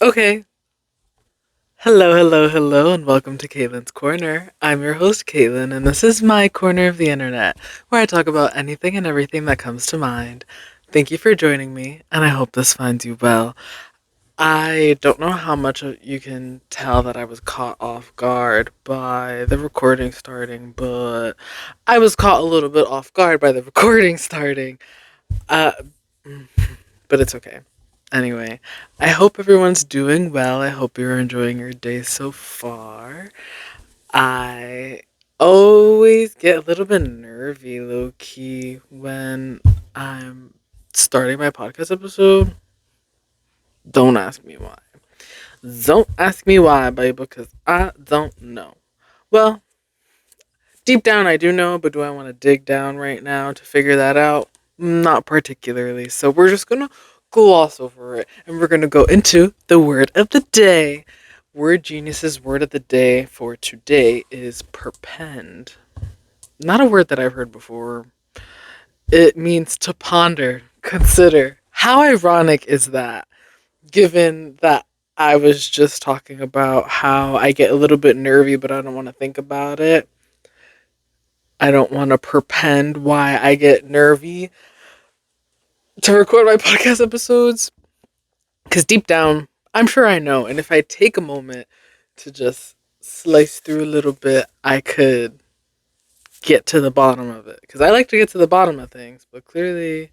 Okay. Hello, hello, hello, and welcome to Kaylin's Corner. I'm your host, Kaylin, and this is my corner of the internet, where I talk about anything and everything that comes to mind. Thank you for joining me, and I hope this finds you well. I don't know how much you can tell that I was caught off guard by the recording starting, but I was caught a little bit off guard by the recording starting. Uh, but it's okay. Anyway, I hope everyone's doing well. I hope you're enjoying your day so far. I always get a little bit nervy, low key, when I'm starting my podcast episode. Don't ask me why. Don't ask me why, baby, because I don't know. Well, deep down I do know, but do I want to dig down right now to figure that out? Not particularly. So we're just gonna gloss over it and we're gonna go into the word of the day. Word Genius's word of the day for today is perpend. Not a word that I've heard before. It means to ponder, consider. How ironic is that? Given that I was just talking about how I get a little bit nervy, but I don't want to think about it. I don't want to perpend why I get nervy to record my podcast episodes. Because deep down, I'm sure I know. And if I take a moment to just slice through a little bit, I could get to the bottom of it. Because I like to get to the bottom of things, but clearly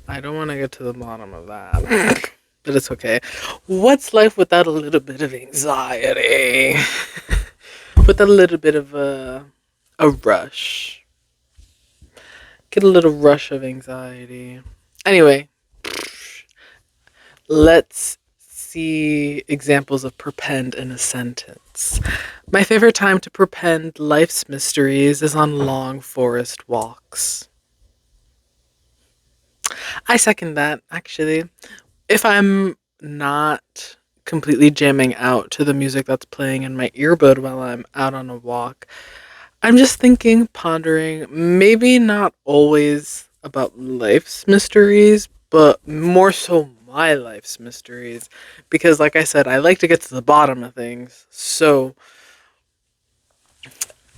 I don't want to get to the bottom of that. But it's okay. What's life without a little bit of anxiety? With a little bit of a rush. Get a little rush of anxiety. Anyway, let's see examples of perpend in a sentence. My favorite time to perpend life's mysteries is on long forest walks. I second that, actually. If I'm not completely jamming out to the music that's playing in my earbud while I'm out on a walk, I'm just thinking, pondering, maybe not always about life's mysteries, but more so my life's mysteries. Because, like I said, I like to get to the bottom of things. So,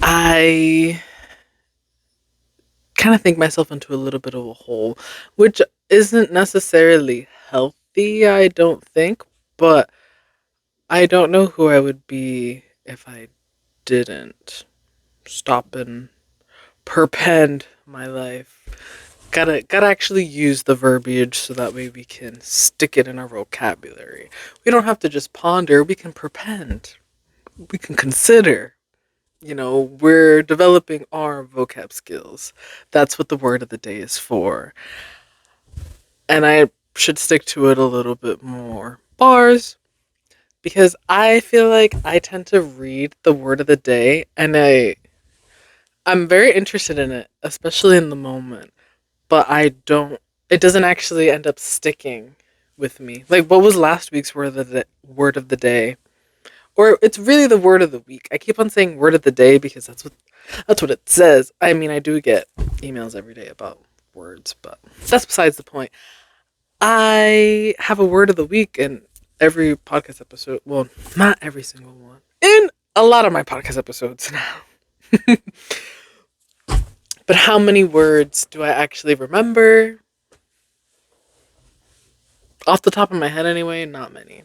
I kind of think myself into a little bit of a hole, which isn't necessarily healthy, I don't think, but I don't know who I would be if I didn't stop and perpend my life. Gotta actually use the verbiage so that way we can stick it in our vocabulary. We don't have to just ponder, we can perpend. We can consider. We're developing our vocab skills. That's what the word of the day is for. And I should stick to it a little bit more. Bars, because I feel like I tend to read the word of the day and I'm very interested in it, especially in the moment, but it doesn't actually end up sticking with me. Like, what was last week's word of the day? Or it's really the word of the week. I keep on saying word of the day because that's what it says. I mean, I do get emails every day about words, but that's besides the point. I have a word of the week in every podcast episode. Well, not every single one. In a lot of my podcast episodes now. But how many words do I actually remember? Off the top of my head anyway, not many.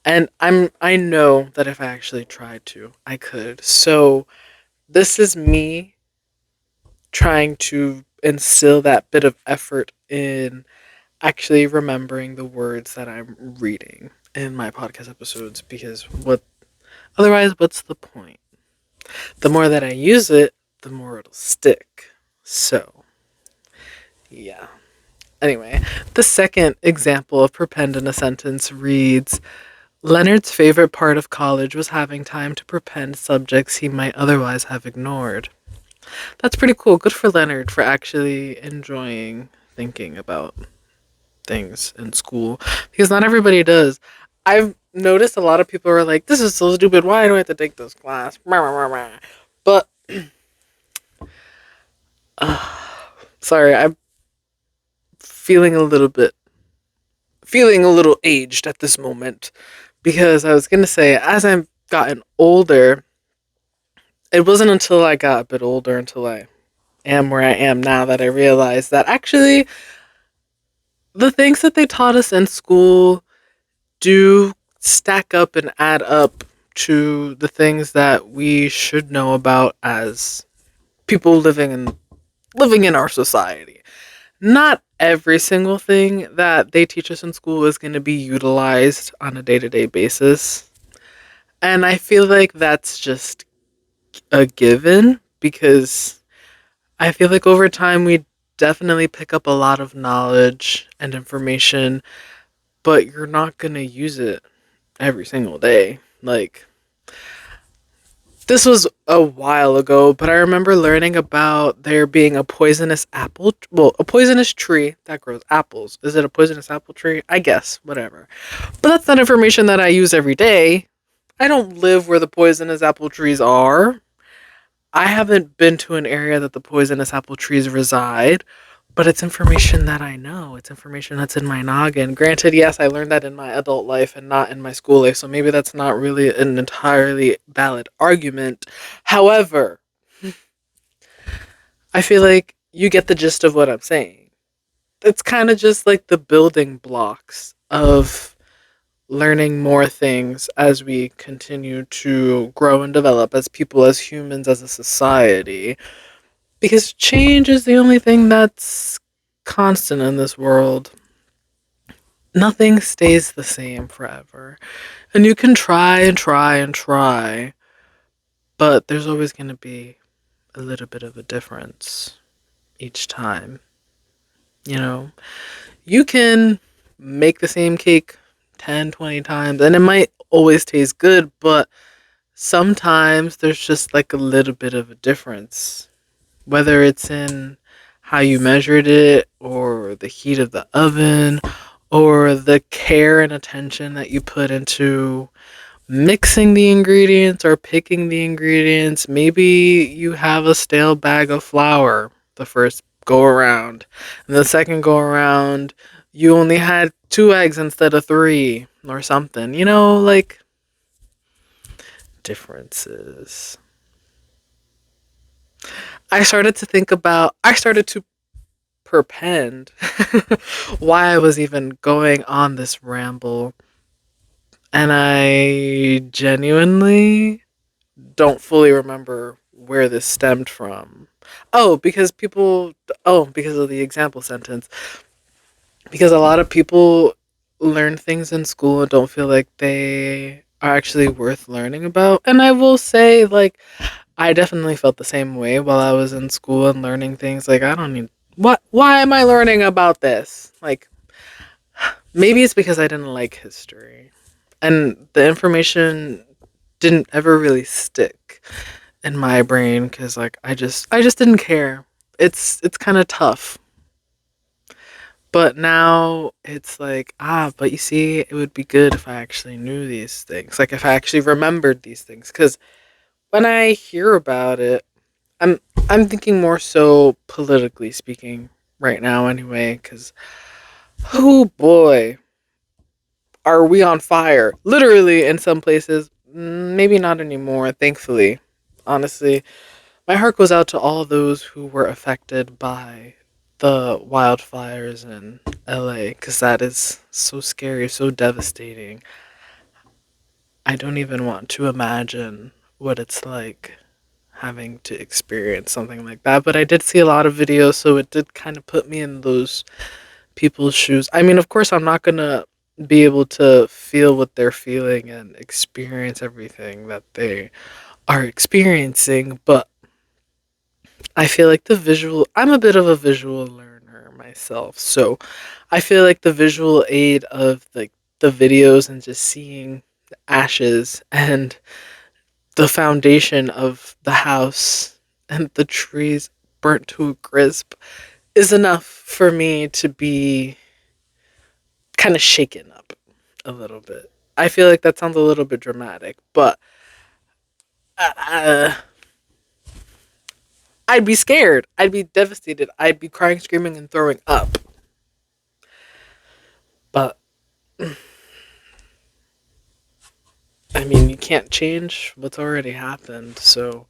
And I know that if I actually tried to, I could. So this is me trying to instill that bit of effort in actually remembering the words that I'm reading in my podcast episodes because what's the point? The more that I use it, the more it'll stick. So, yeah. Anyway, the second example of perpend in a sentence reads, Leonard's favorite part of college was having time to perpend subjects he might otherwise have ignored. That's pretty cool. Good for Leonard for actually enjoying thinking about things in school because not everybody does. I've noticed a lot of people are like, this is so stupid. Why do I have to take this class? But, uh, sorry, I'm feeling a little bit feeling a little aged at this moment because I was going to say, as I've gotten older, it wasn't until I got a bit older, until I am where I am now, that I realized that actually the things that they taught us in school do stack up and add up to the things that we should know about as people living in our society. Not every single thing that they teach us in school is going to be utilized on a day-to-day basis. And I feel like that's just a given because I feel like over time we definitely pick up a lot of knowledge and information, but you're not going to use it every single day. Like, this was a while ago, but I remember learning about there being a poisonous a poisonous tree that grows apples. Is it a poisonous apple tree? I guess, whatever. But that's not information that I use every day. I don't live where the poisonous apple trees are. I haven't been to an area that the poisonous apple trees reside, but it's information that I know. It's information that's in my noggin. Granted, yes, I learned that in my adult life and not in my school life, so maybe that's not really an entirely valid argument. However, I feel like you get the gist of what I'm saying. It's kind of just like the building blocks of learning more things as we continue to grow and develop as people, as humans, as a society. Because change is the only thing that's constant in this world. Nothing stays the same forever. And you can try and try and try, but there's always going to be a little bit of a difference each time. You know, you can make the same cake 10, 20 times, and it might always taste good, but sometimes there's just like a little bit of a difference, whether it's in how you measured it, or the heat of the oven, or the care and attention that you put into mixing the ingredients or picking the ingredients. Maybe you have a stale bag of flour the first go around, and the second go around, you only had 2 eggs instead of three, or something. Like differences. I started to perpend why I was even going on this ramble. And I genuinely don't fully remember where this stemmed from. Oh, because of the example sentence. Because a lot of people learn things in school and don't feel like they are actually worth learning about. And I will say, like, I definitely felt the same way while I was in school and learning things. Like, I don't need, why am I learning about this? Like, maybe it's because I didn't like history. And the information didn't ever really stick in my brain because, like, I just didn't care. It's kind of tough. But now it's like, but you see, it would be good if I actually knew these things. Like, if I actually remembered these things. Because when I hear about it, I'm I'm thinking more so politically speaking right now anyway. Because, oh boy, are we on fire? Literally in some places. Maybe not anymore, thankfully. Honestly, my heart goes out to all those who were affected by the wildfires in LA, because that is so scary, so devastating. I don't even want to imagine what it's like having to experience something like that. But I did see a lot of videos, so it did kind of put me in those people's shoes. I mean, of course, I'm not going to be able to feel what they're feeling and experience everything that they are experiencing, but I feel like I'm a bit of a visual learner myself. So I feel like the visual aid of like the videos and just seeing the ashes and the foundation of the house and the trees burnt to a crisp is enough for me to be kind of shaken up a little bit. I feel like that sounds a little bit dramatic, but uh, I'd be scared. I'd be devastated. I'd be crying, screaming, and throwing up. But I mean, you can't change what's already happened, so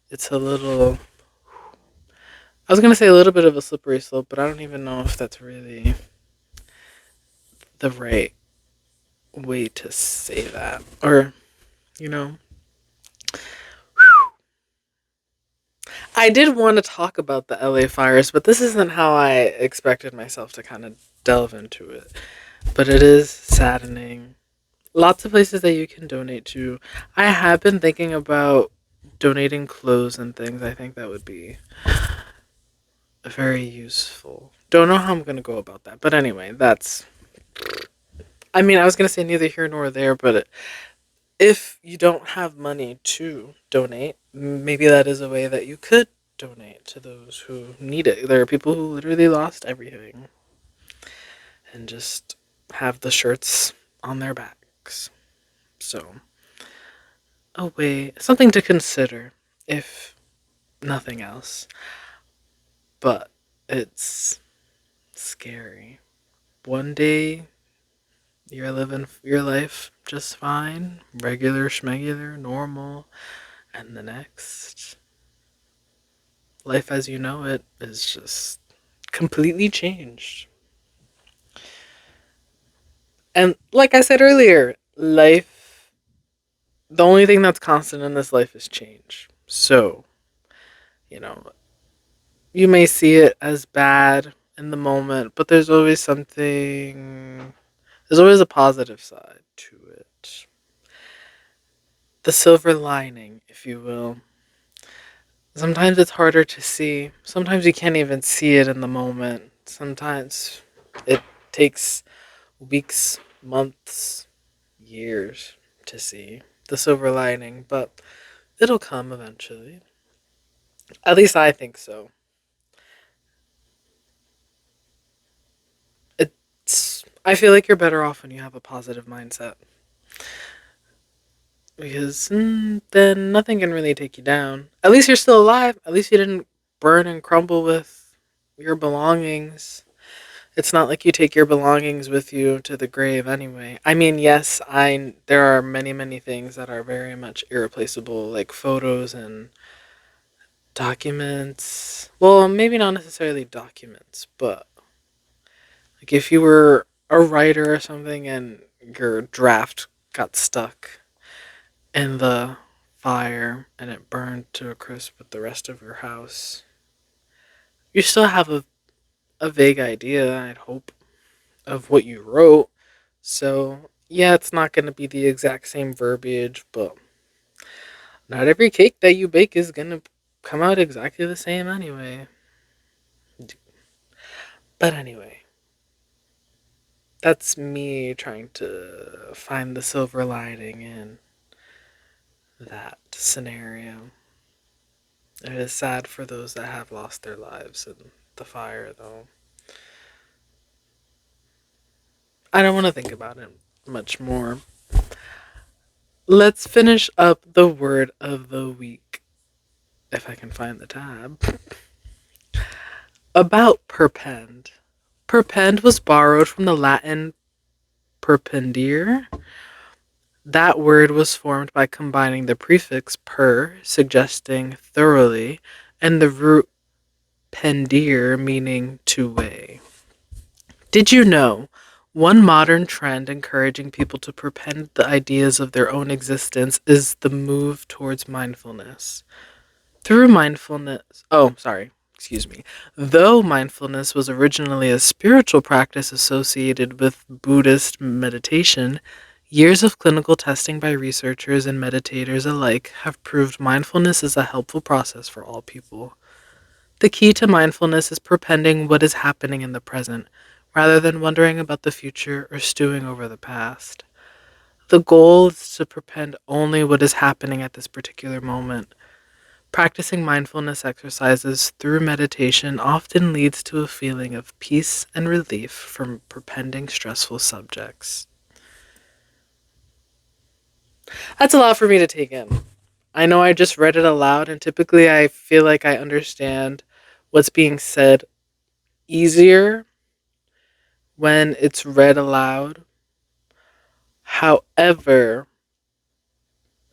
it's a little. I was gonna say a little bit of a slippery slope, but I don't even know if that's really the right way to say that. Or, you know, I did want to talk about the LA fires, but this isn't how I expected myself to kind of delve into it. But it is saddening. Lots of places that you can donate to. I have been thinking about donating clothes and things. I think that would be very useful. Don't know how I'm going to go about that. But anyway, that's. I mean, I was going to say neither here nor there, but if you don't have money to donate, maybe that is a way that you could donate to those who need it. There are people who literally lost everything and just have the shirts on their backs. So, a way, something to consider, if nothing else. But it's scary. One day you're living your life just fine, regular, schmegular, normal, and the next, life as you know it is just completely changed. And like I said earlier, life, the only thing that's constant in this life is change. So, you know, you may see it as bad in the moment, but there's always a positive side to it. The silver lining, if you will. Sometimes it's harder to see. Sometimes you can't even see it in the moment. Sometimes it takes weeks, months, years to see the silver lining, but it'll come eventually. At least I think so. I feel like you're better off when you have a positive mindset because then nothing can really take you down. At least you're still alive. At least you didn't burn and crumble with your belongings. It's not like you take your belongings with you to the grave anyway. I mean, yes, I there are many things that are very much irreplaceable, like photos and documents. Well, maybe not necessarily documents, but like if you were a writer or something and your draft got stuck in the fire and it burned to a crisp with the rest of your house, you still have a vague idea, I'd hope, of what you wrote. So, yeah, it's not going to be the exact same verbiage, but not every cake that you bake is going to come out exactly the same anyway. But anyway, that's me trying to find the silver lining in that scenario. It is sad for those that have lost their lives in the fire, though. I don't want to think about it much more. Let's finish up the word of the week, if I can find the tab. About perpend. Perpend was borrowed from the Latin perpendere. That word was formed by combining the prefix per, suggesting thoroughly, and the root pendere, meaning to weigh. Did you know one modern trend encouraging people to perpend the ideas of their own existence is the move towards mindfulness? Through mindfulness, oh, sorry, excuse me. Though mindfulness was originally a spiritual practice associated with Buddhist meditation, years of clinical testing by researchers and meditators alike have proved mindfulness is a helpful process for all people. The key to mindfulness is perpending what is happening in the present, rather than wondering about the future or stewing over the past. The goal is to perpend only what is happening at this particular moment. Practicing mindfulness exercises through meditation often leads to a feeling of peace and relief from perpending stressful subjects. That's a lot for me to take in. I know I just read it aloud, and typically I feel like I understand what's being said easier when it's read aloud. However,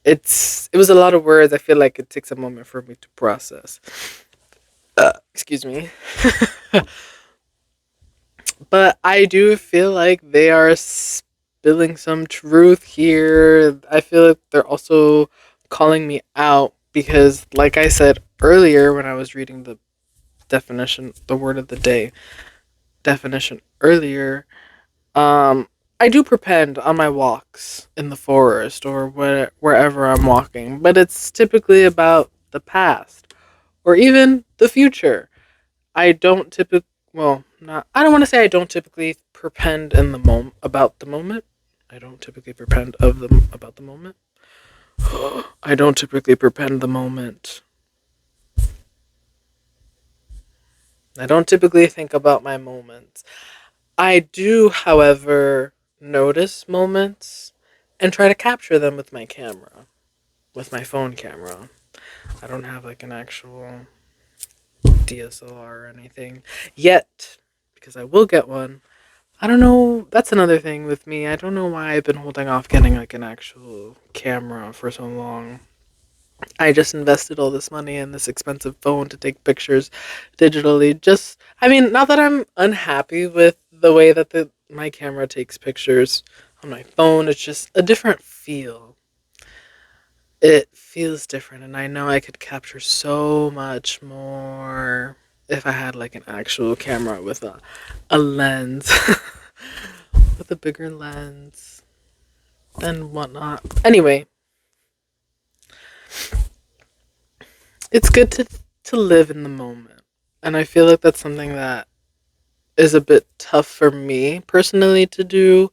it was a lot of words. I feel like it takes a moment for me to process. Excuse me. But I do feel like they are spilling some truth here. I feel like they're also calling me out because, like I said earlier when I was reading the definition, the word of the day definition earlier, um, I do perpend on my walks in the forest or wherever I'm walking, but it's typically about the past or even the future. I don't typically, well, not. I don't want to say I don't typically perpend in the moment about the moment. I don't typically perpend of them about the moment. I don't typically perpend the moment. I don't typically think about my moments. I do, however, notice moments and try to capture them with my camera, with my phone camera. I don't have like an actual DSLR or anything yet because I will get one. I don't know. That's another thing with me. I don't know why I've been holding off getting like an actual camera for so long. I just invested all this money in this expensive phone to take pictures digitally. I mean, not that I'm unhappy with the way that my camera takes pictures on my phone. It's just a different feel. It feels different, and I know I could capture so much more if I had like an actual camera with a lens, with a bigger lens and whatnot. Anyway, it's good to live in the moment, and I feel like that's something that is a bit tough for me personally to do.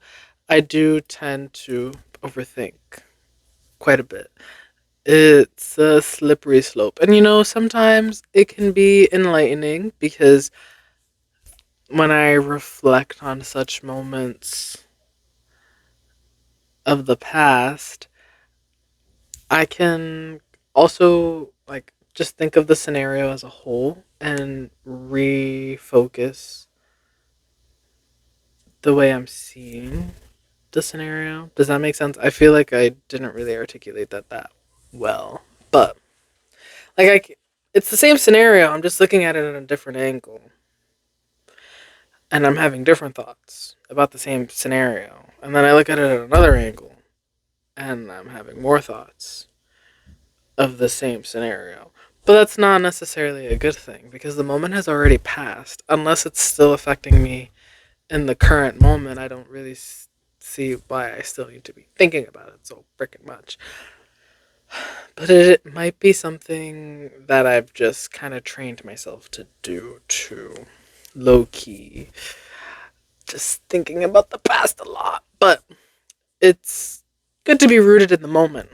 I do tend to overthink quite a bit. It's a slippery slope, and sometimes it can be enlightening because when I reflect on such moments of the past, I can also like just think of the scenario as a whole and refocus the way I'm seeing the scenario. Does that make sense? I feel like I didn't really articulate that well, but like it's the same scenario. I'm just looking at it at a different angle, and I'm having different thoughts about the same scenario. And then I look at it at another angle, and I'm having more thoughts of the same scenario. But that's not necessarily a good thing because the moment has already passed. Unless it's still affecting me in the current moment, I don't really see why I still need to be thinking about it so freaking much. But it might be something that I've just kind of trained myself to do too. Low key. Just thinking about the past a lot. But it's good to be rooted in the moment.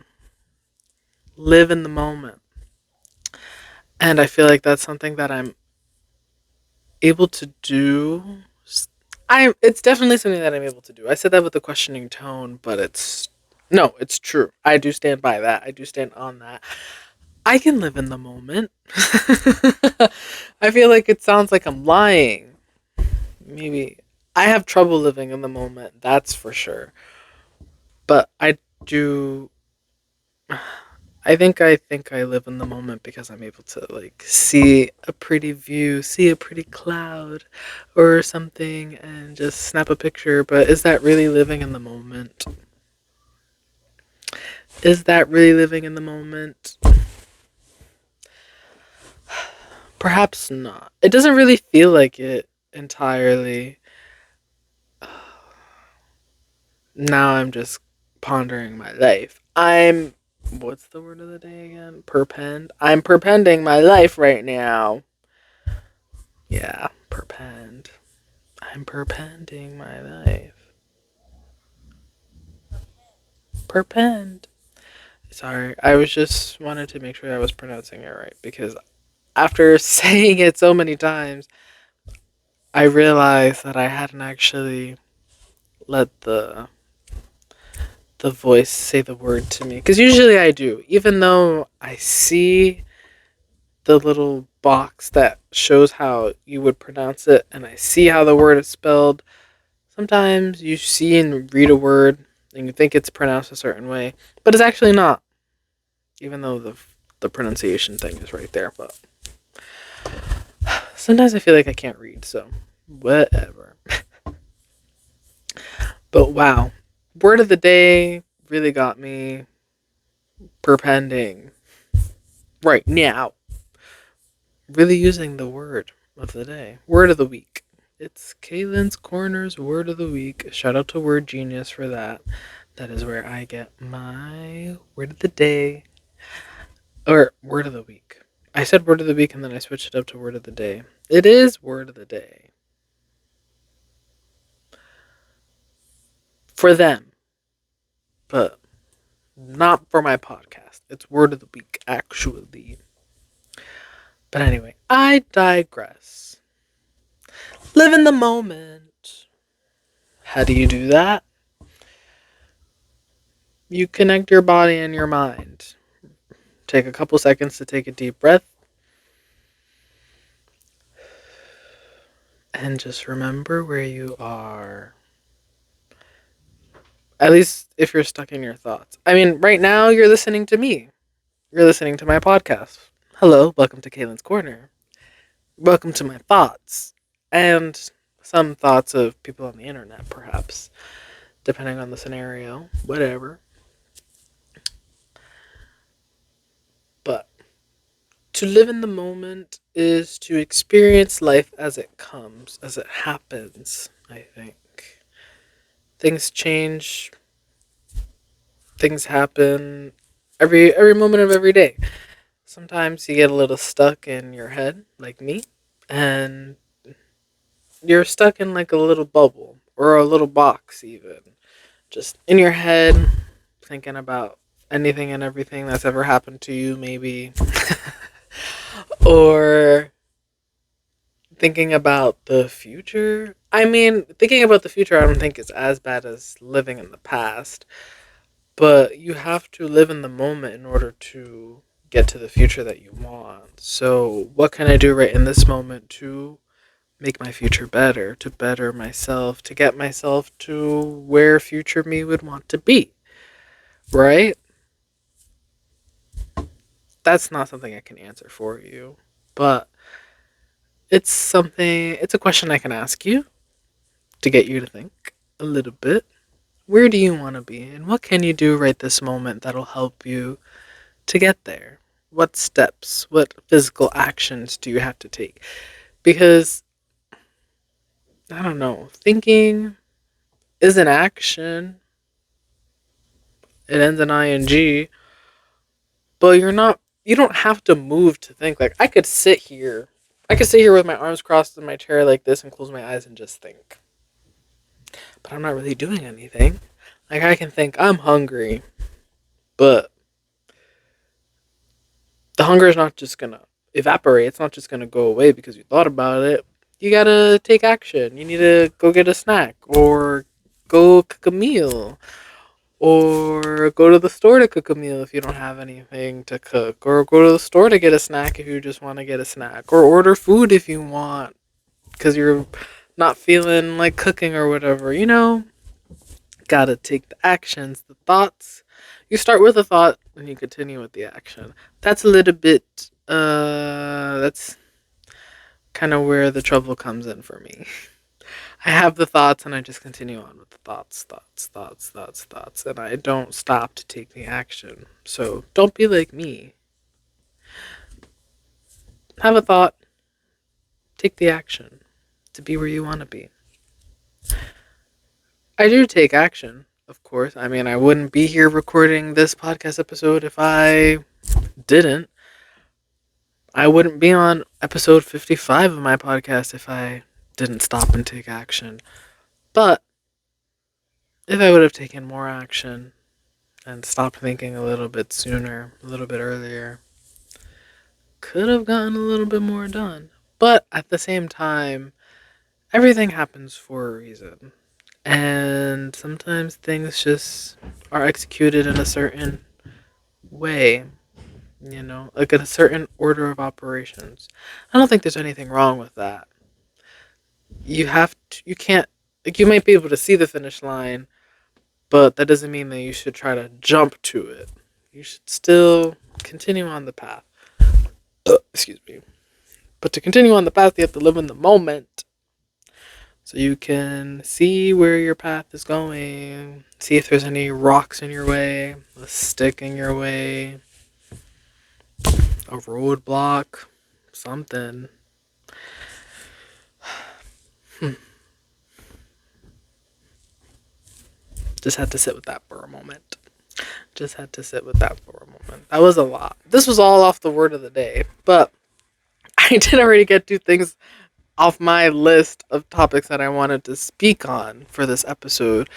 Live in the moment. And I feel like that's something that I'm able to do. It's definitely something that I'm able to do. I said that with a questioning tone, but it's true. I do stand by that. I do stand on that. I can live in the moment. I feel like it sounds like I'm lying. Maybe I have trouble living in the moment, that's for sure. But I do I think I live in the moment because I'm able to like see a pretty view, see a pretty cloud or something and just snap a picture, but is that really living in the moment? Is that really living in the moment? Perhaps not. It doesn't really feel like it entirely. Now I'm just pondering my life. What's the word of the day again? Perpend. I'm perpending my life right now. Yeah, perpend. I'm perpending my life. Perpend. Sorry, I was just wanted to make sure I was pronouncing it right because after saying it so many times, I realized that I hadn't actually let the voice say the word to me. Because usually I do, even though I see the little box that shows how you would pronounce it and I see how the word is spelled. Sometimes you see and read a word and you think it's pronounced a certain way, but it's actually not, even though the pronunciation thing is right there. But sometimes I feel like I can't read, so whatever. But wow, word of the day really got me perpending right now. Really using the word of the day, word of the week. It's Kaylin's Korner's word of the week. Shout out to Word Genius for that. That is where I get my word of the day or word of the week. I said word of the week and then I switched it up to word of the day. It is word of the day for them, but not for my podcast. It's word of the week, actually. But anyway, I digress. Live in the moment. How do you do that? You connect your body and your mind. Take a couple seconds to take a deep breath. And just remember where you are. At least if you're stuck in your thoughts. I mean, right now you're listening to me. You're listening to my podcast. Hello, welcome to Kaylin's Corner. Welcome to my thoughts. And some thoughts of people on the internet, perhaps. Depending on the scenario. Whatever. But to live in the moment is to experience life as it comes, as it happens, I think. Things change. Things happen every moment of every day. Sometimes you get a little stuck in your head, like me, and you're stuck in like a little bubble or a little box even. Just in your head, thinking about anything and everything that's ever happened to you, maybe. Or thinking about the future. I mean, thinking about the future, I don't think is as bad as living in the past. But you have to live in the moment in order to get to the future that you want. So, what can I do right in this moment to make my future better, to better myself, to get myself to where future me would want to be? Right? That's not something I can answer for you, but it's a question I can ask you to get you to think a little bit. Where do you want to be, and what can you do right this moment that'll help you to get there? What steps, what physical actions do you have to take? Because, I don't know, thinking is an action. It ends in ing, but you don't have to move to think. Like, I could sit here with my arms crossed in my chair like this and close my eyes and just think. But I'm not really doing anything. Like, I can think, I'm hungry, but the hunger is not just gonna evaporate. It's not just gonna go away because you thought about it. You gotta take action. You need to go get a snack or go cook a meal or go to the store to cook a meal if you don't have anything to cook, or go to the store to get a snack if you just want to get a snack, or order food if you want because you're not feeling like cooking or whatever. Gotta take the actions, the thoughts. You start with a thought and you continue with the action. That's a little bit, that's kind of where the trouble comes in for me. I have the thoughts and I just continue on with the thoughts, and I don't stop to take the action. So don't be like me. Have a thought, take the action to be where you want to be. I do take action, of course. I mean, I wouldn't be here recording this podcast episode if I didn't. I wouldn't be on episode 55 of my podcast if I didn't stop and take action. But if I would have taken more action and stopped thinking a little bit sooner, a little bit earlier, could have gotten a little bit more done. But at the same time, everything happens for a reason. And sometimes things just are executed in a certain way, like in a certain order of operations. I don't think there's anything wrong with that. You can't, like, you might be able to see the finish line, but that doesn't mean that you should try to jump to it. You should still continue on the path. Excuse me. But to continue on the path, you have to live in the moment. So you can see where your path is going. See if there's any rocks in your way, a stick in your way, a roadblock, something. Just had to sit with that for a moment. That was a lot. This was all off the word of the day, but I did already get two things off my list of topics that I wanted to speak on for this episode.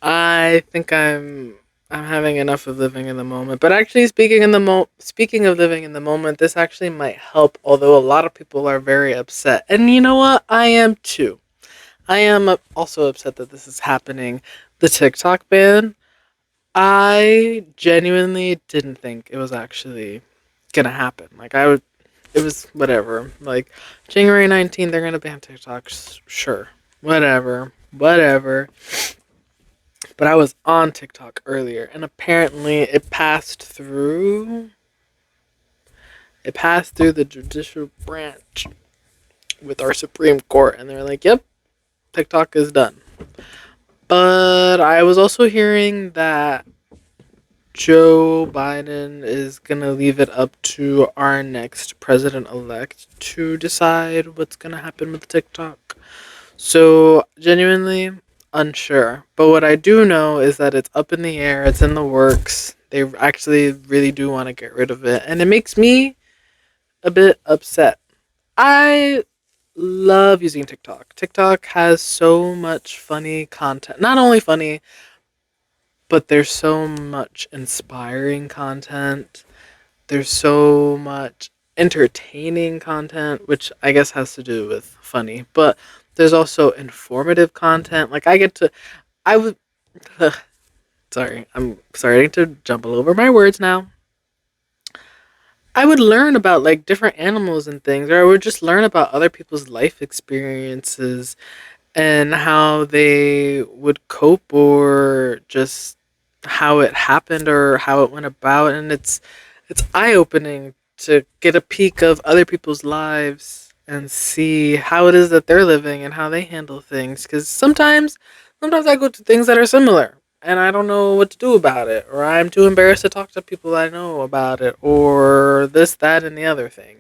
I think I'm having enough of living in the moment. But actually, speaking of living in the moment, this actually might help. Although a lot of people are very upset, and you know what, I am too. I am also upset that this is happening. The TikTok ban. I genuinely didn't think it was actually gonna happen. Like it was whatever. Like January 19th, they're gonna ban TikTok. Sure, whatever. But I was on TikTok earlier, and apparently it passed through. It passed through the judicial branch with our Supreme Court, and they're like, "Yep, TikTok is done." But I was also hearing that Joe Biden is gonna leave it up to our next president-elect to decide what's gonna happen with TikTok. So, genuinely unsure. But what I do know is that it's up in the air, it's in the works. They actually really do want to get rid of it. And it makes me a bit upset. I love using TikTok. TikTok has so much funny content. Not only funny, but there's so much inspiring content. There's so much entertaining content, which I guess has to do with funny, but there's also informative content. Like I would, sorry, I'm starting to jumble over my words now. I would learn about like different animals and things, or I would just learn about other people's life experiences and how they would cope or just how it happened or how it went about, and it's eye-opening to get a peek of other people's lives and see how it is that they're living and how they handle things, because sometimes I go to things that are similar and I don't know what to do about it, or I'm too embarrassed to talk to people I know about it, or this, that, and the other thing.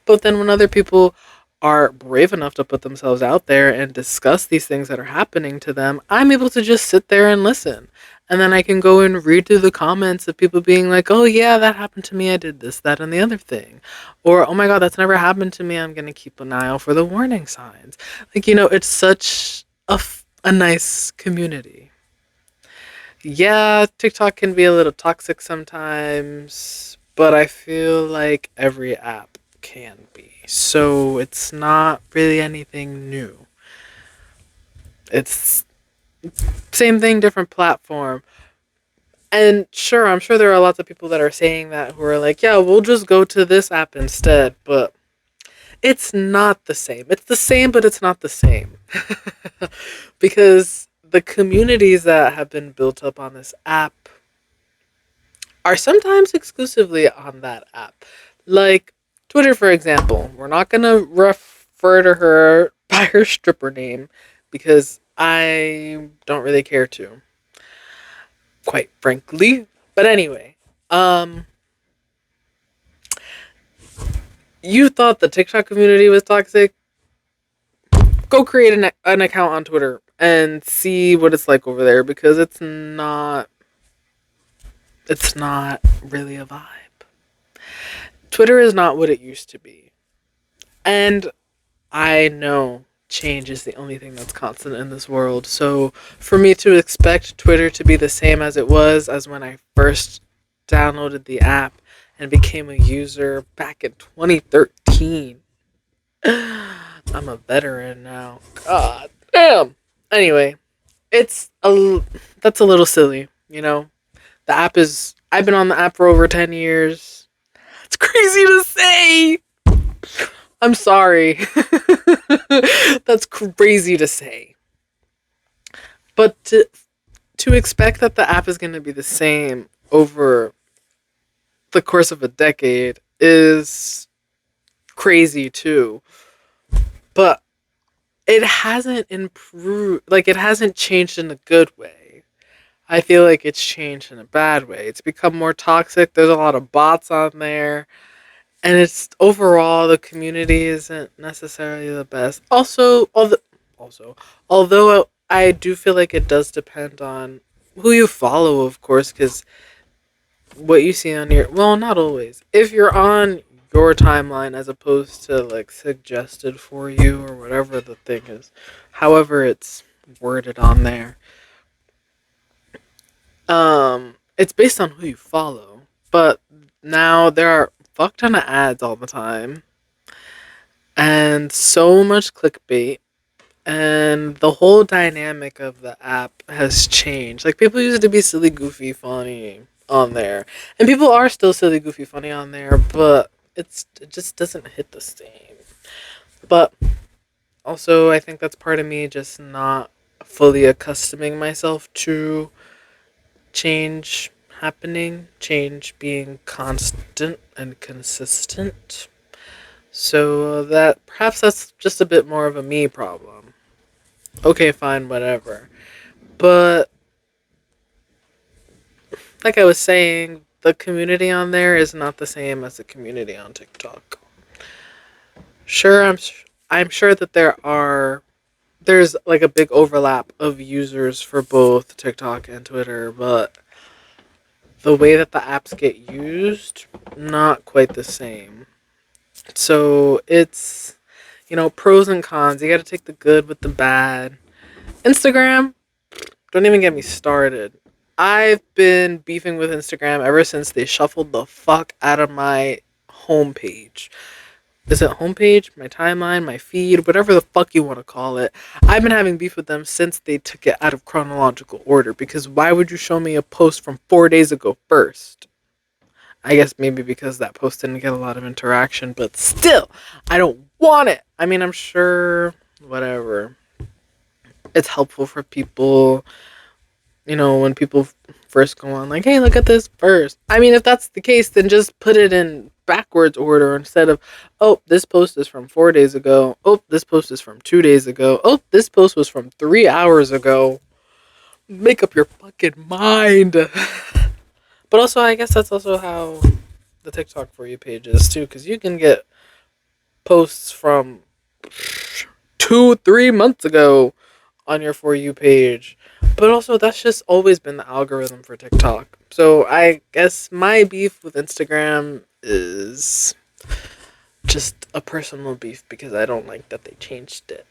But then when other people are brave enough to put themselves out there and discuss these things that are happening to them, I'm able to just sit there and listen. And then I can go and read through the comments of people being like, oh, yeah, that happened to me. I did this, that, and the other thing. Or, oh my God, that's never happened to me. I'm going to keep an eye out for the warning signs. Like, it's such a nice community. Yeah, TikTok can be a little toxic sometimes, but I feel like every app can be. So it's not really anything new. It's same thing, different platform. And sure, I'm sure there are lots of people that are saying that who are like, yeah, we'll just go to this app instead. But it's not the same. It's the same, but it's not the same. Because the communities that have been built up on this app are sometimes exclusively on that app. Like Twitter, for example. We're not going to refer to her by her stripper name because I don't really care to, quite frankly. But anyway, you thought the TikTok community was toxic? Go create an account on Twitter and see what it's like over there, because it's not really a vibe. Twitter is not what it used to be. And I know change is the only thing that's constant in this world. So for me to expect Twitter to be the same as it was as when I first downloaded the app and became a user back in 2013. I'm a veteran now. God damn. Anyway, that's a little silly. I've been on the app for over 10 years. It's crazy to say. I'm sorry. That's crazy to say. But to expect that the app is going to be the same over the course of a decade is crazy too. But it hasn't improved, like, it hasn't changed in a good way. I feel like it's changed in a bad way. It's become more toxic. There's a lot of bots on there. And it's overall the community isn't necessarily the best. Although I do feel like it does depend on who you follow, of course, because what you see on your, well, not always. If you're on your timeline as opposed to like suggested for you or whatever the thing is, however it's worded on there, it's based on who you follow. But now there are fuck ton of ads all the time and so much clickbait, and the whole dynamic of the app has changed. Like, people used to be silly, goofy, funny on there, and people are still silly, goofy, funny on there, but it just doesn't hit the same. But also, I think that's part of me just not fully accustoming myself to change being constant and consistent. So that perhaps that's just a bit more of a me problem. Okay, fine, whatever. But like I was saying, the community on there is not the same as the community on TikTok. Sure, I'm sure that there's like a big overlap of users for both TikTok and Twitter, but the way that the apps get used, not quite the same. So it's, pros and cons. You got to take the good with the bad. Instagram, don't even get me started. I've been beefing with Instagram ever since they shuffled the fuck out of my homepage. Is it homepage? My timeline? My feed? Whatever the fuck you want to call it. I've been having beef with them since they took it out of chronological order, because why would you show me a post from 4 days ago first? I guess maybe because that post didn't get a lot of interaction, but still, I don't want it. I mean, I'm sure, whatever. It's helpful for people, when people first go on, like, hey, look at this first. I mean, if that's the case, then just put it in backwards order instead of, oh, this post is from 4 days ago. Oh, this post is from 2 days ago. Oh, this post was from 3 hours ago. Make up your fucking mind. But also, I guess that's also how the TikTok for you page is too, because you can get posts from 2, 3 months ago on your For You page. But also, that's just always been the algorithm for TikTok. So I guess my beef with Instagram is just a personal beef because I don't like that they changed it.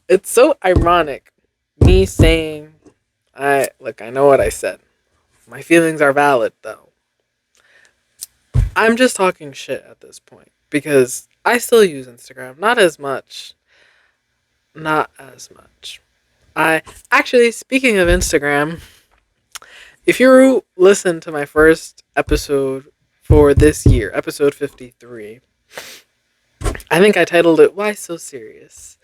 It's so ironic. Me saying, I know what I said. My feelings are valid, though. I'm just talking shit at this point because I still use Instagram. Not as much. Not as much. I actually, speaking of Instagram, if you listen to my first episode for this year, episode 53, I think I titled it "Why So Serious?"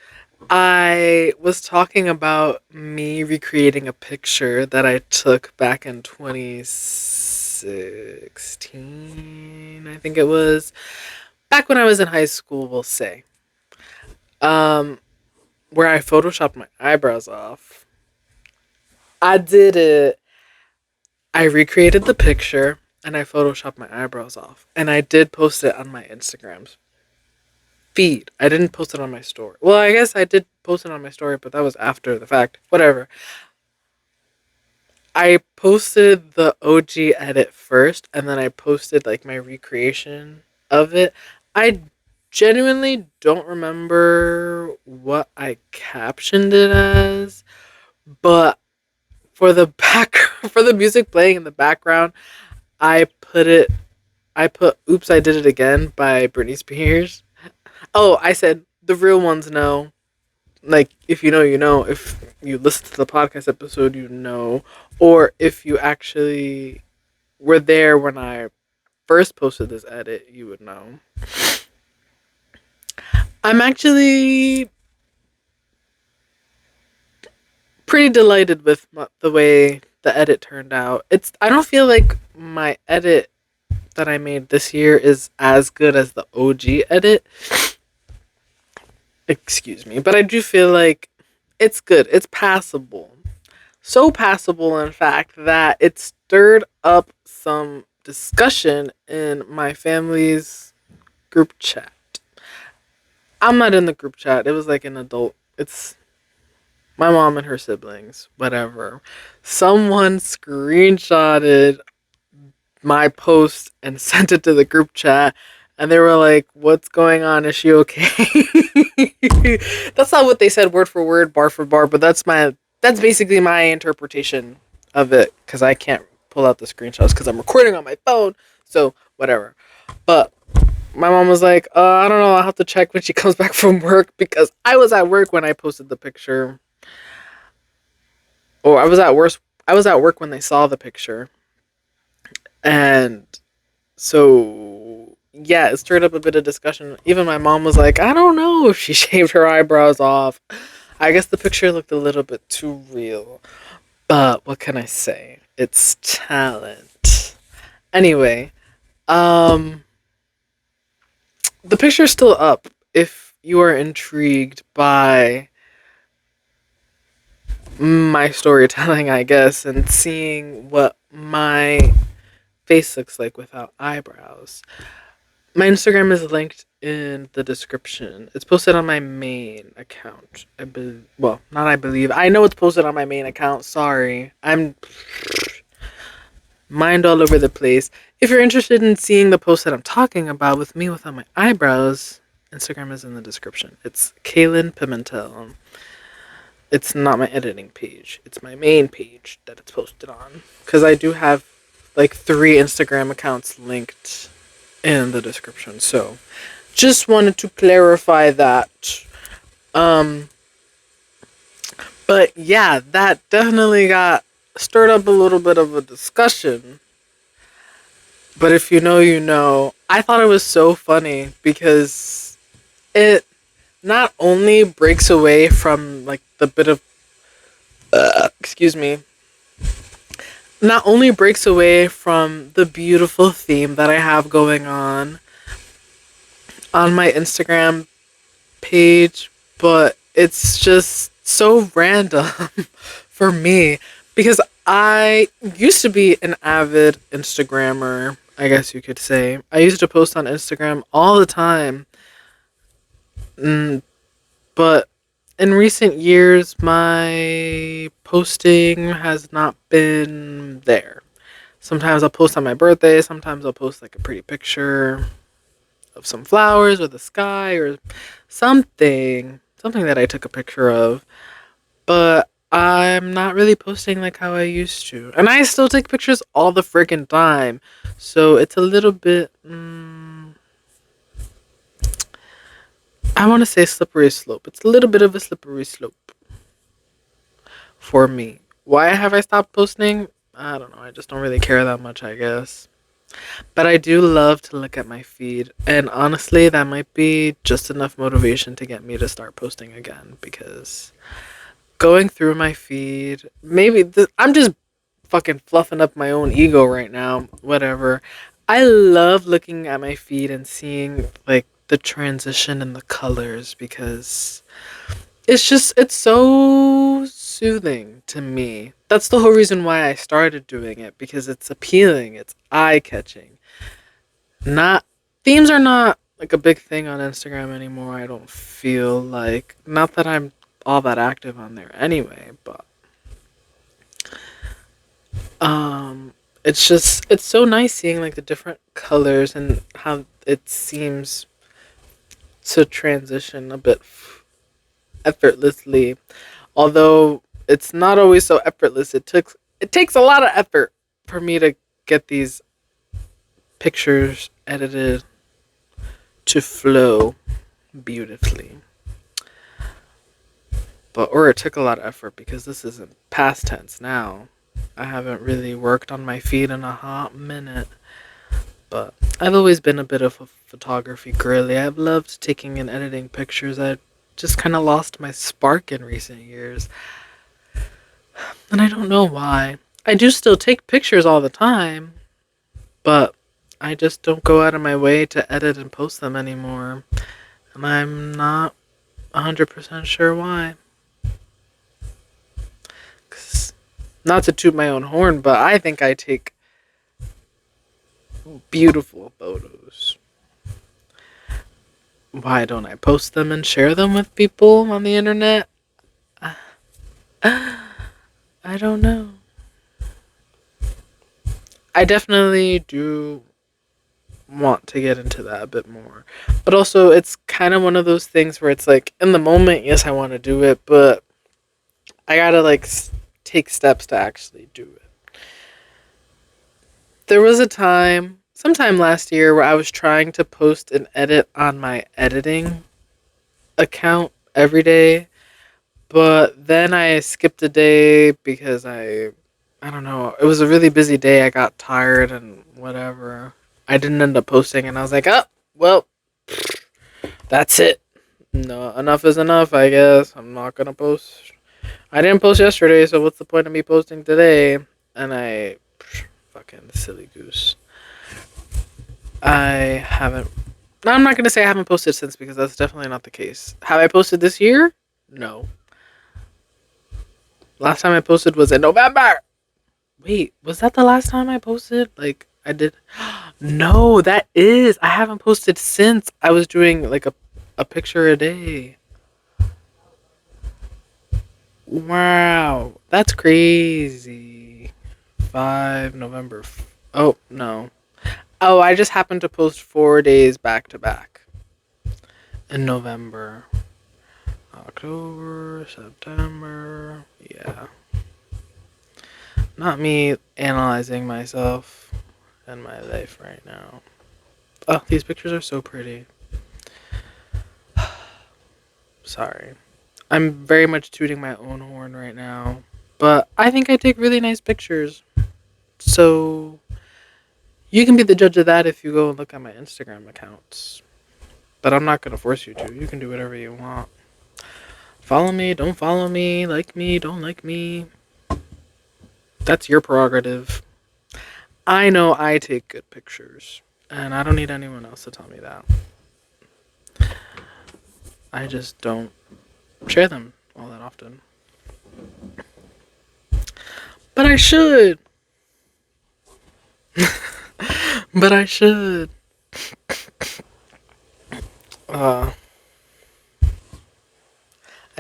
I was talking about me recreating a picture that I took back in 2016, I think it was. Back when I was in high school, we'll say. Um, where I photoshopped my eyebrows off. I did it. I recreated the picture and I photoshopped my eyebrows off. And I did post it on my Instagram feed. I didn't post it on my story. Well, I guess I did post it on my story, but that was after the fact. Whatever. I posted the OG edit first, and then I posted like my recreation of it. I genuinely don't remember what I captioned it as, but for the back for the music playing in the background, I put it I put "Oops, I Did It Again" by Britney Spears. Oh, I said the real ones know. Like, if you know, you know. If you listen to the podcast episode, you know. Or if you actually were there when I first posted this edit, you would know. I'm actually pretty delighted with the way the edit turned out. I don't feel like my edit that I made this year is as good as the OG edit. Excuse me, but I do feel like it's good. It's passable. So passable, in fact, that it stirred up some discussion in my family's group chat. I'm not in the group chat. It was like an adult. It's my mom and her siblings, whatever. Someone screenshotted my post and sent it to the group chat, and they were like, "What's going on? Is she okay?" That's not what they said word for word, bar for bar, but that's basically my interpretation of it, because I can't pull out the screenshots because I'm recording on my phone. So whatever. But my mom was like, I don't know. I'll have to check when she comes back from work, because I was at work when I posted the picture. Or I was at work. I was at work when they saw the picture, and so yeah, it stirred up a bit of discussion. Even my mom was like, I don't know if she shaved her eyebrows off. I guess the picture looked a little bit too real. But what can I say? It's talent. Anyway, um the picture's still up if you are intrigued by my storytelling, I guess, and seeing what my face looks like without eyebrows. My Instagram is linked in the description. It's posted on my main account. Well, not I believe. I know it's posted on my main account. Sorry. I'm mind all over the place. If you're interested in seeing the post that I'm talking about with me without my eyebrows, Instagram is in the description. It's Kaylin Pimentel. It's not my editing page. It's my main page that it's posted on. Because I do have like 3 Instagram accounts linked in the description. So just wanted to clarify that. But yeah, that definitely got stirred up a little bit of a discussion. But if you know, you know. I thought it was so funny because it not only breaks away from like the bit of excuse me, not only breaks away from the beautiful theme that I have going on my Instagram page, but it's just so random for me, because I used to be an avid Instagrammer, I guess you could say. I used to post on Instagram all the time. But in recent years, my posting has not been there. Sometimes I'll post on my birthday, sometimes I'll post like a pretty picture of some flowers or the sky or something that I took a picture of. But I'm not really posting like how I used to. And I still take pictures all the freaking time. So it's a little bit, I want to say slippery slope. It's a little bit of a slippery slope for me. Why have I stopped posting? I don't know. I just don't really care that much, I guess. But I do love to look at my feed. And honestly, that might be just enough motivation to get me to start posting again. Because going through my feed, I'm just fucking fluffing up my own ego right now. Whatever. I love looking at my feed and seeing like the transition and the colors, because it's so soothing to me. That's the whole reason why I started doing it, because it's appealing, it's eye catching. Not Themes are not like a big thing on Instagram anymore. I don't feel like, not that I'm all that active on there anyway, but it's so nice seeing like the different colors and how it seems to transition a bit effortlessly. Although it's not always so effortless. It takes a lot of effort for me to get these pictures edited to flow beautifully. Or it took a lot of effort, because this isn't past tense now. I haven't really worked on my feed in a hot minute. But I've always been a bit of a photography girly. I've loved taking and editing pictures. I just kind of lost my spark in recent years. And I don't know why. I do still take pictures all the time, but I just don't go out of my way to edit and post them anymore. And I'm not 100% sure why. 'Cause, not to toot my own horn, but I think I take beautiful photos. Why don't I post them and share them with people on the internet? I don't know. I definitely do want to get into that a bit more. But also, it's kind of one of those things where it's like, in the moment, yes, I want to do it, but I gotta, like, take steps to actually do it. There was a time, sometime last year, where I was trying to post an edit on my editing account every day, but then I skipped a day because I don't know, it was a really busy day. I got tired and whatever. I didn't end up posting, and I was like, oh, well, that's it. No, enough is enough, I guess. I'm not gonna post. I didn't post yesterday, so what's the point of me posting today? And fucking silly goose. I haven't. No, I'm not gonna say I haven't posted since, because that's definitely not the case. Have I posted this year? No. Last time I posted was in November. Wait, was that the last time I posted? Like, I did. No, that is. I haven't posted since. I was doing like a picture a day. Wow, that's crazy. 5 November. Oh, no. Oh, I just happened to post 4 days back to back in November. October, September. Yeah. Not me analyzing myself and my life right now. Oh, these pictures are so pretty. Sorry. I'm very much tooting my own horn right now. But I think I take really nice pictures. So you can be the judge of that if you go and look at my Instagram accounts. But I'm not going to force you to. You can do whatever you want. Follow me, don't follow me, don't like me. That's your prerogative. I know I take good pictures. And I don't need anyone else to tell me that. I just don't share them all that often. But I should. But I should. I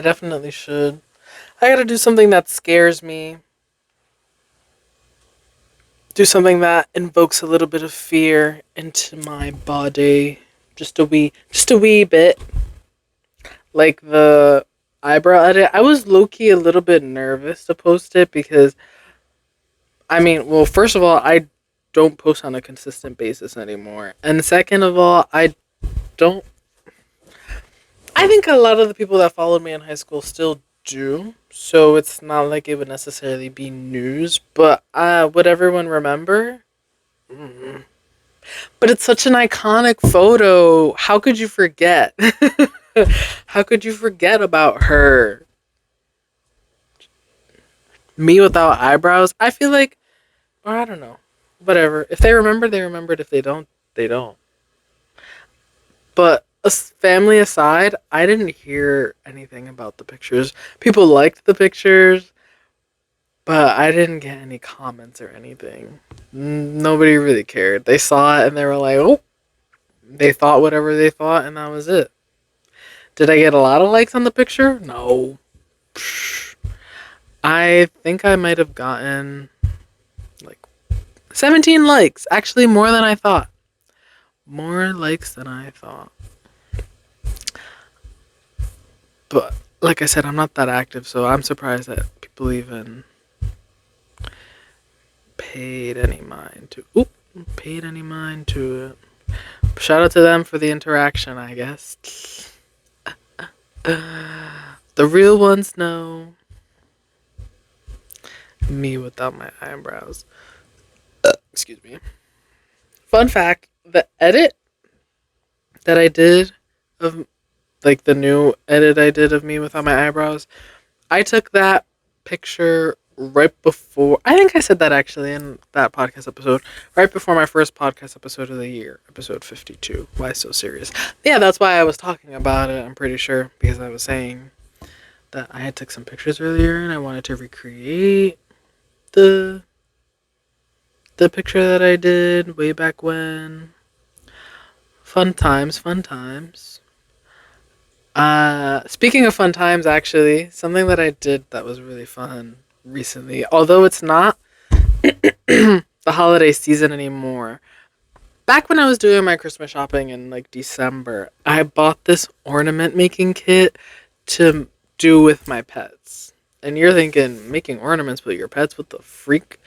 definitely should. I gotta do something that scares me. Do something that invokes a little bit of fear into my body. Just a wee bit. Like the eyebrow edit. I was low-key a little bit nervous to post it because, I mean, well, first of all, I don't post on a consistent basis anymore. And second of all, don't I think a lot of the people that followed me in high school still do. So it's not like it would necessarily be news, but would everyone remember? Mm. But it's such an iconic photo. How could you forget? How could you forget about her? Me without eyebrows? I feel like, or I don't know. Whatever. If they remember, they remembered. If they don't, they don't. But family aside, I didn't hear anything about the pictures. People liked the pictures, but I didn't get any comments or anything. Nobody really cared. They saw it and they were like, oh, they thought whatever they thought, and that was it. Did I get a lot of likes on the picture? No. I think I might have gotten like 17 likes. Actually, more than I thought. More likes than I thought. But like I said, I'm not that active, so I'm surprised that people even paid any mind to it. Shout out to them for the interaction, I guess. The real ones know me without my eyebrows. Excuse me. Fun fact, the edit that I did of, like, the new edit I did of me without my eyebrows, I took that picture right before, I think I said that actually in that podcast episode, right before my first podcast episode of the year, episode 52. Why so serious? Yeah, that's why I was talking about it, I'm pretty sure, because I was saying that I had took some pictures earlier and I wanted to recreate the the picture that I did way back when. Fun times, fun times. Speaking of fun times, actually, something that I did that was really fun recently, although it's not the holiday season anymore. Back when I was doing my Christmas shopping in like December, I bought this ornament making kit to do with my pets. And you're thinking, making ornaments with your pets? What the freak?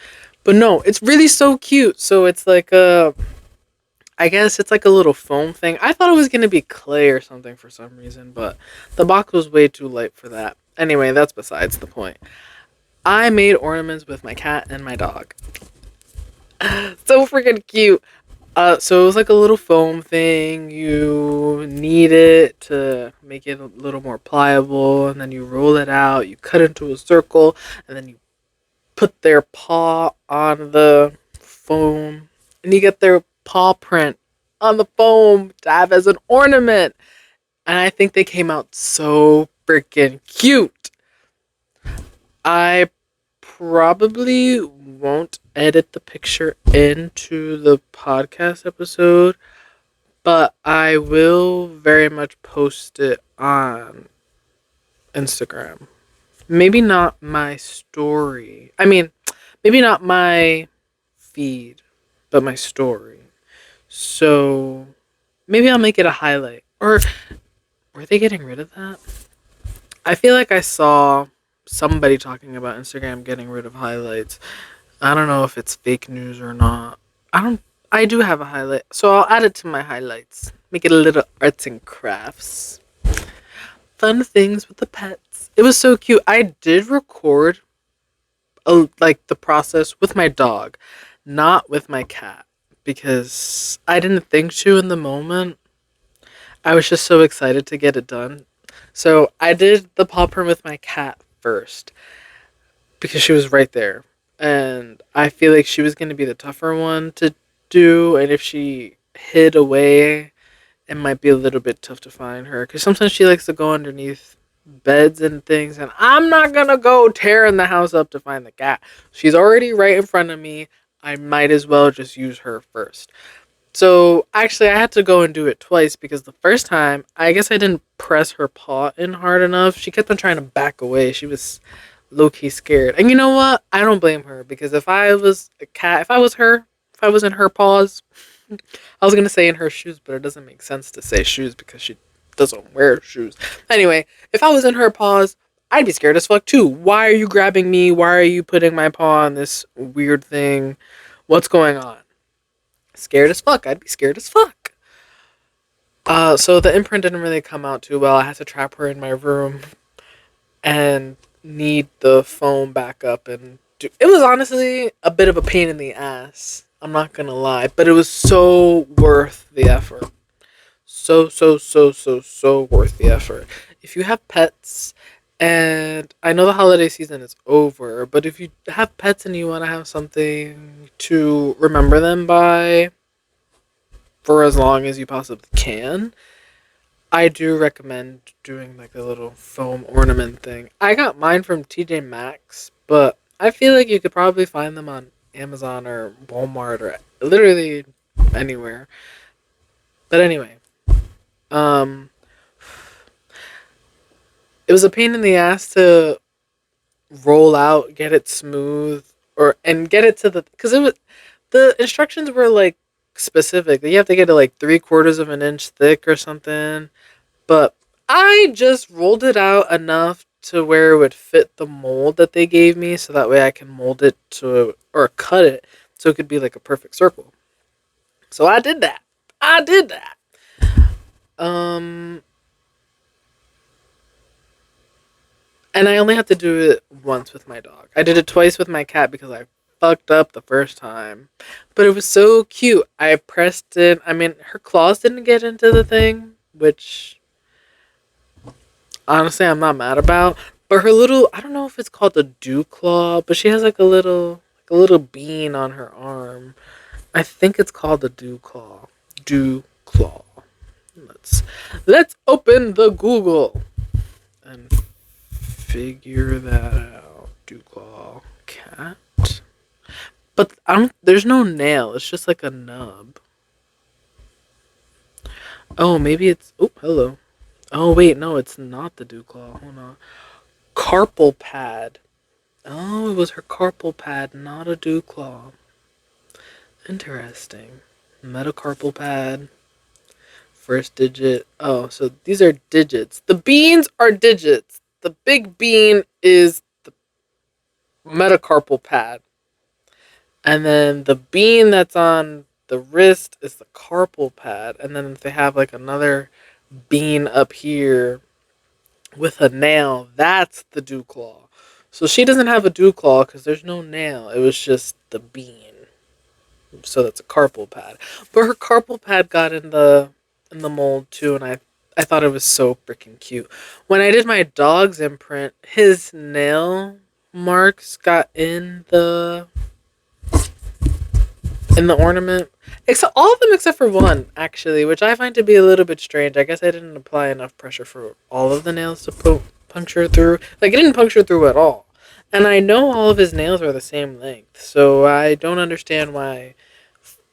But no, it's really so cute. So it's like I guess it's like a little foam thing. I thought it was going to be clay or something for some reason, but the box was way too light for that. Anyway, that's besides the point. I made ornaments with my cat and my dog. So freaking cute. So it was like a little foam thing. You knead it to make it a little more pliable, and then you roll it out. You cut into a circle, and then you put their paw on the foam, and you get their paw print on the foam to have as an ornament. And I think they came out so freaking cute. I probably won't edit the picture into the podcast episode, but I will very much post it on Instagram. Maybe not my story. I mean, maybe not my feed, but my story. So maybe I'll make it a highlight. Or were they getting rid of that? I feel like I saw somebody talking about Instagram getting rid of highlights. I don't know if it's fake news or not. I do have a highlight, so I'll add it to my highlights. Make it a little arts and crafts. Fun things with the pets. It was so cute. I did record like the process with my dog, not with my cat, because I didn't think to in the moment. I was just so excited to get it done. So I did the paw print with my cat first because she was right there. And I feel like she was going to be the tougher one to do. And if she hid away, it might be a little bit tough to find her. Because sometimes she likes to go underneath beds and things. And I'm not going to go tearing the house up to find the cat. She's already right in front of me. I might as well just use her first. So actually, I had to go and do it twice because the first time, I guess I didn't press her paw in hard enough. She kept on trying to back away. She was low key scared. And you know what? I don't blame her because if I was a cat, if I was her, if I was in her paws, I was gonna say in her shoes, but it doesn't make sense to say shoes because she doesn't wear shoes. Anyway, if I was in her paws, I'd be scared as fuck too. Why are you grabbing me? Why are you putting my paw on this weird thing? What's going on? Scared as fuck. I'd be scared as fuck. So the imprint didn't really come out too well. I had to trap her in my room and knead the foam back up and do. It was honestly a bit of a pain in the ass. I'm not gonna lie, but it was so worth the effort. So worth the effort. If you have pets, and I know the holiday season is over, but if you have pets and you want to have something to remember them by for as long as you possibly can, I do recommend doing like a little foam ornament thing. I got mine from TJ Maxx, but I feel like you could probably find them on Amazon or Walmart or literally anywhere. But anyway, um, it was a pain in the ass to roll out, get it smooth, or and get it to the because it was the instructions were like specific. You have to get it like 3/4 of an inch thick or something. But I just rolled it out enough to where it would fit the mold that they gave me, so that way I can mold it to or cut it so it could be like a perfect circle. So I did that. I did that. Um, and I only had to do it once with my dog. I did it twice with my cat because I fucked up the first time. But it was so cute. I pressed it. I mean, her claws didn't get into the thing, which honestly I'm not mad about. But her little, I don't know if it's called a dew claw, but she has like a little bean on her arm. I think it's called a dew claw. Dew claw. Let's let's open the Google and figure that out. Dew claw cat. But I don't. There's no nail. It's just like a nub. Oh, maybe it's. Oh, hello. Oh wait, no, it's not the dew claw. Hold on. Carpal pad. Oh, it was her carpal pad, not a dew claw. Interesting. Metacarpal pad. First digit. Oh, so these are digits. The beans are digits. The big bean is the metacarpal pad. And then the bean that's on the wrist is the carpal pad. And then if they have like another bean up here with a nail, that's the dew claw. So she doesn't have a dew claw because there's no nail. It was just the bean. So that's a carpal pad. But her carpal pad got in the mold too, and I thought it was so freaking cute. When I did my dog's imprint, his nail marks got in the ornament. Except all of them except for one, actually, which I find to be a little bit strange. I guess I didn't apply enough pressure for all of the nails to puncture through. Like it didn't puncture through at all. And I know all of his nails are the same length, so I don't understand why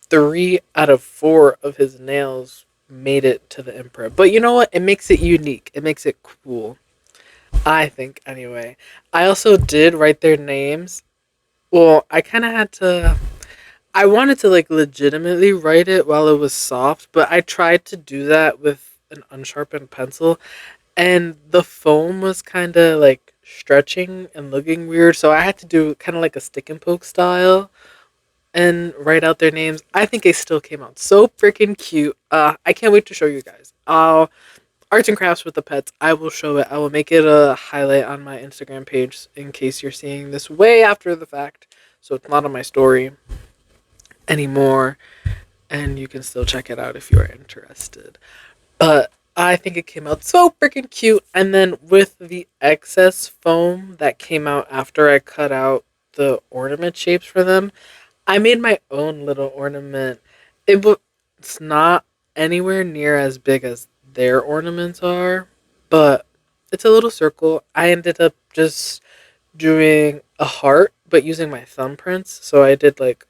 3 out of 4 of his nails made it to the imprint. But you know what? It makes it unique. It makes it cool. I think, anyway. I also did write their names. Well, I kind of had to. I wanted to like legitimately write it while it was soft, but I tried to do that with an unsharpened pencil, and the foam was kind of like stretching and looking weird, so I had to do kind of like a stick and poke style and write out their names. I think it still came out so freaking cute. I can't wait to show you guys. Arts and crafts with the pets. I will show it. I will make it a highlight on my Instagram page in case you're seeing this way after the fact, so it's not on my story anymore, and you can still check it out if you are interested. But I think it came out so freaking cute. And then with the excess foam that came out after I cut out the ornament shapes for them, I made my own little ornament. It's not anywhere near as big as their ornaments are, but it's a little circle. I ended up just doing a heart, but using my thumbprints. So I did like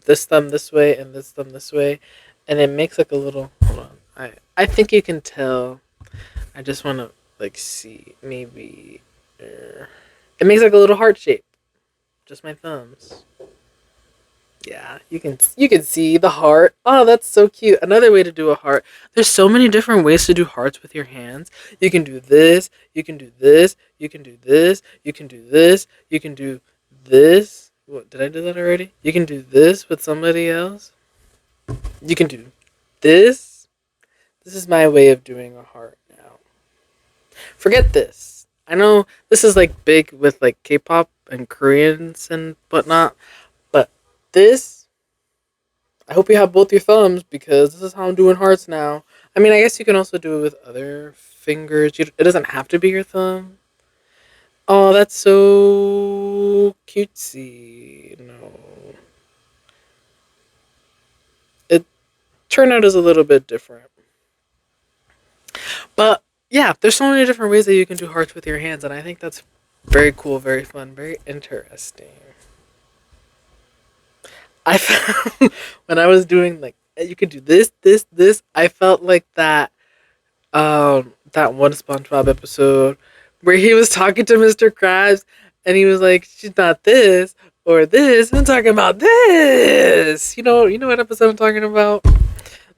this thumb this way and this thumb this way, and it makes like a little. Hold on, I think you can tell. I just want to like see maybe. It makes like a little heart shape. Just my thumbs. Yeah, you can see the heart. Oh, that's so cute. Another way to do a heart. There's so many different ways to do hearts with your hands. You can do this, you can do this, you can do this, you can do this, you can do this. What, did I do that already? You can do this with somebody else. You can do this. This is my way of doing a heart now. Forget this. I know this is like big with like K-pop and Koreans and whatnot, but this, I hope you have both your thumbs because this is how I'm doing hearts now. I mean, I guess you can also do it with other fingers. It doesn't have to be your thumb. Oh, that's so cutesy. No. It turned out as a little bit different. But yeah, there's so many different ways that you can do hearts with your hands, and I think that's very cool, very fun, very interesting. I found when I was doing like you could do this, this, this. I felt like that one SpongeBob episode where he was talking to Mr. Krabs and he was like, "She's not this or this. I'm talking about this." You know what episode I'm talking about.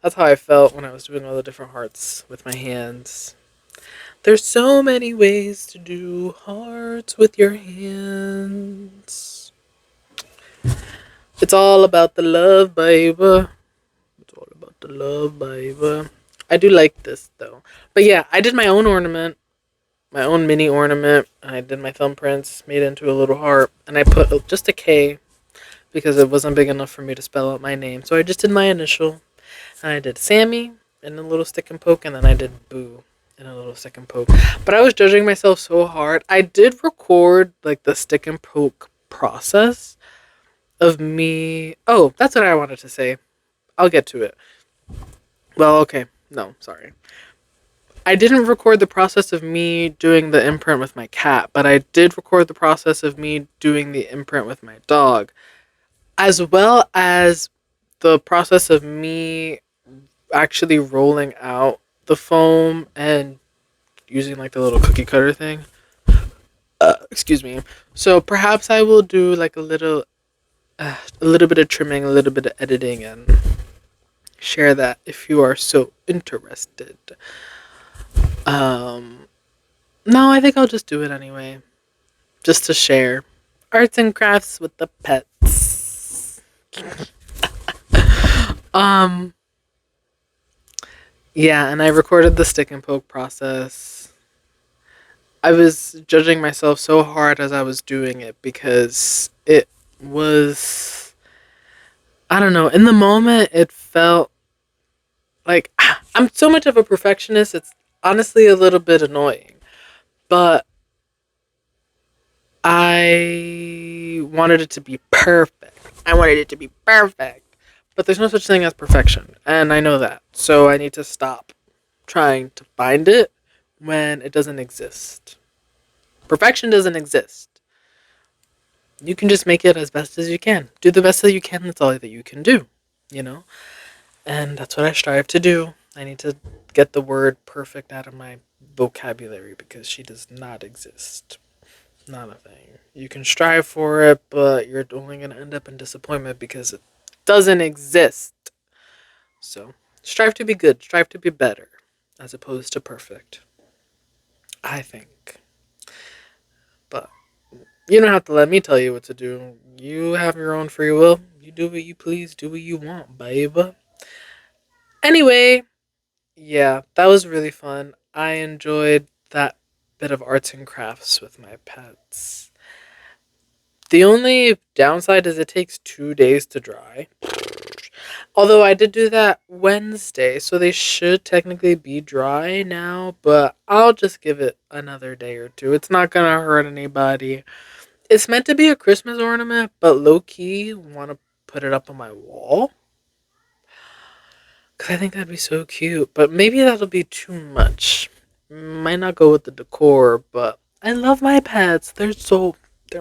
That's how I felt when I was doing all the different hearts with my hands. There's so many ways to do hearts with your hands. It's all about the love, baby. It's all about the love, baby. I do like this though. But yeah, I did my own ornament, my own mini ornament. I did my thumbprints, made it into a little heart, and I put just a K because it wasn't big enough for me to spell out my name. So I just did my initial, and I did Sammy and a little stick and poke, and then I did Boo. in a little stick and poke. But I was judging myself so hard. I did record like the stick and poke process of me. Oh, that's what I wanted to say. I'll get to it. Well, okay. No, sorry. I didn't record the process of me doing the imprint with my cat, but I did record the process of me doing the imprint with my dog, as well as the process of me actually rolling out the foam and using like the little cookie cutter thing. Excuse me. So perhaps I will do like a little bit of trimming, a little bit of editing, and share that if you are so interested. Um, no, I think I'll just do it anyway, just to share arts and crafts with the pets. Um, yeah, and I recorded the stick and poke process. I was judging myself so hard as I was doing it because it was, I don't know, in the moment it felt like I'm so much of a perfectionist, it's honestly a little bit annoying. But I wanted it to be perfect. I wanted it to be perfect. But there's no such thing as perfection, and I know that. So I need to stop trying to find it when it doesn't exist. Perfection doesn't exist. You can just make it as best as you can. Do the best that you can. That's all that you can do, you know? And that's what I strive to do. I need to get the word perfect out of my vocabulary because she does not exist. Not a thing. You can strive for it, but you're only going to end up in disappointment because it doesn't exist. So, strive to be good, strive to be better, as opposed to perfect. I think. But you don't have to let me tell you what to do. You have your own free will. You do what you please, do what you want, babe. Anyway, yeah, that was really fun. I enjoyed that bit of arts and crafts with my pets. The only downside is it takes 2 days to dry. Although I did do that Wednesday, so they should technically be dry now, but I'll just give it another day or two. It's not gonna hurt anybody. It's meant to be a Christmas ornament, but low key want to put it up on my wall. Because I think that'd be so cute, but maybe that'll be too much. Might not go with the decor, but I love my pets. They're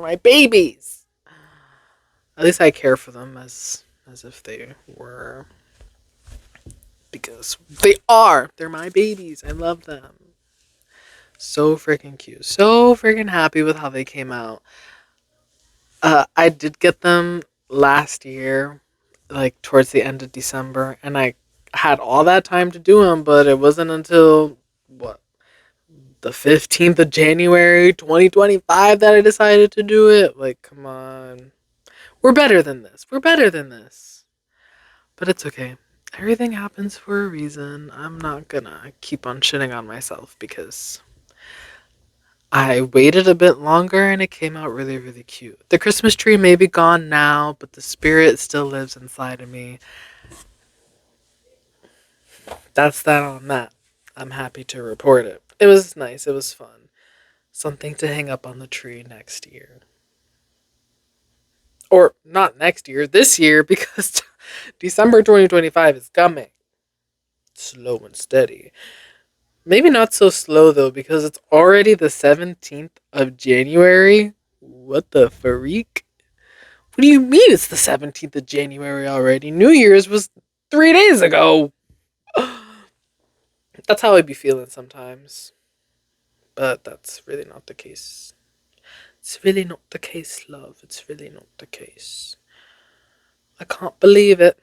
my babies. At least I care for them as if they were, because they are. They're my babies. I love them. So freaking cute. So freaking happy with how they came out. I did get them last year, like towards the end of December, and I had all that time to do them, but it wasn't until what, the 15th of January 2025 that I decided to do it. Like, come on. We're better than this. We're better than this. But it's okay. Everything happens for a reason. I'm not gonna keep on shitting on myself because I waited a bit longer and it came out really, really cute. The Christmas tree may be gone now, but the spirit still lives inside of me. That's that on that. I'm happy to report it. It was nice. It was fun. Something to hang up on the tree next year. Or not next year, this year, because December 2025 is coming. Slow and steady. Maybe not so slow though, because it's already the 17th of January. What the freak? What do you mean it's the 17th of January already? New Year's was 3 days ago. That's how I be feeling sometimes. But that's really not the case. It's really not the case, love. It's really not the case. I can't believe it.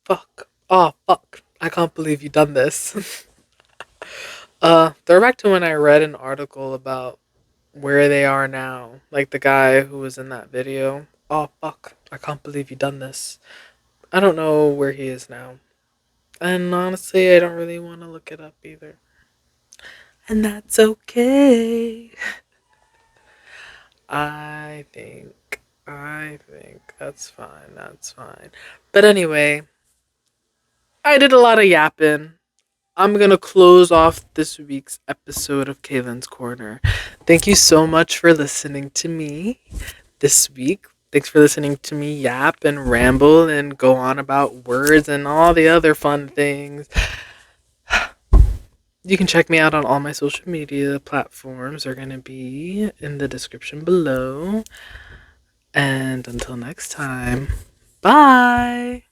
Fuck. Oh, fuck. I can't believe you done this. Throwback to when I read an article about where they are now. Like the guy who was in that video. Oh, fuck. I can't believe you done this. I don't know where he is now. And honestly, I don't really want to look it up either. And that's okay. I think that's fine. That's fine. But anyway, I did a lot of yapping. I'm going to close off this week's episode of Kaylin's Corner. Thank you so much for listening to me this week. Thanks for listening to me yap and ramble and go on about words and all the other fun things. You can check me out on all my social media platforms. Are going to be in the description below. And until next time, bye.